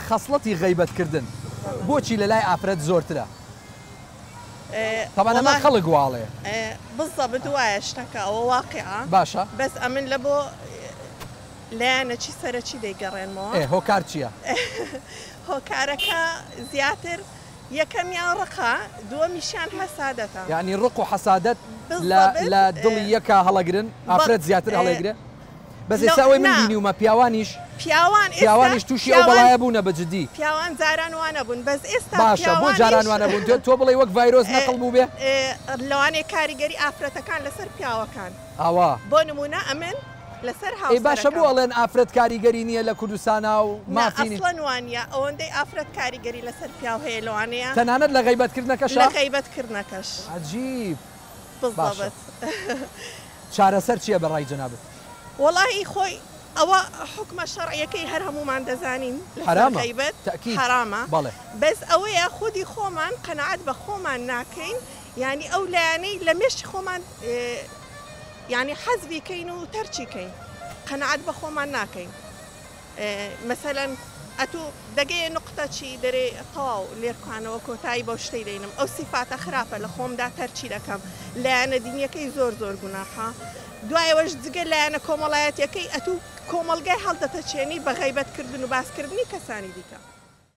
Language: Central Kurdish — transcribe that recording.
خەسڵەتی غەیبەتکردن بۆچی لەلای ئافرەت زۆرترە؟ طبعا ئەمە خەڵک گواڵێ بالضبط وایە شتەکە ئەوە واقعە باشە بەس ئەمن لە بۆ لایەنەکی سەرەکی دەیگەڕێنمەوە هۆکار چییە؟ هۆکارەکە زیاتر یەکەمیان ڕقا دووەمیشیان حەسادەتە یعنی ڕق و حەسادەت لە دڵی یەکە هەڵەگرن ئافرەت زیاتر هەڵەگرێ بەس ئێستا ئەوەی من بینیومە پیاوانیش تووشی ئەو بەڵایە بوونە بەجددی پیاوان جاران وانە بوون بەس ئێستا باشە بۆ جاران وانە بوون تۆ بڵێ وەک ڤایرۆس نەقڵ بوو بێ لەوانەیە کاریگەری ئافرەتەکان لەسەر پیاوەکان ئاوا بۆ نمونە ئەمن لەسەر باشە بوو ئەڵێن ئافرەت کاریگەری نییە لە کوردستانە و مافینی ئەسڵەن وانە ئەوەندەی ئافرەت کاریگەری لەسەر پیاو هەیە لەوانەیە تەنانەت لە غەیبەتکردنەکەش لە غەیبەتکردنەکەش عەجیب بالضبط چارەسەر چییە بەڕای جەنابەت؟ وەڵاهی خۆی ئەوە حکمە شەرعیەکەی هەر هەمومان دەزانین غەیبەت حرامە بەس ئەوەیە خودی خۆمان قەنەعەت بە خۆمان ناکەین یعنی ئەو لایەنەی لە مێشتی خۆمان يعني حەزبی کەین و تەرچیکەین قەنەعەت بە خۆمان ناکەین مەسەلەن ئەتوو دەگەیە نقطەچی دەرێ تەواو لێرکانەوە کۆتایی بەو شتەی دەینم ئەو سیفاتە خراپە لە خۆمدا تەرچی دەکەم لایەنە دینیەکەی زۆر گوناحە دوایەوەش جگە لایەنە کۆمەڵایەتیەکەی ئەتوو کۆمەڵگای هەڵدەتەچێنی بە غەیبەتکردن و باسکردنی کەسانی دیکە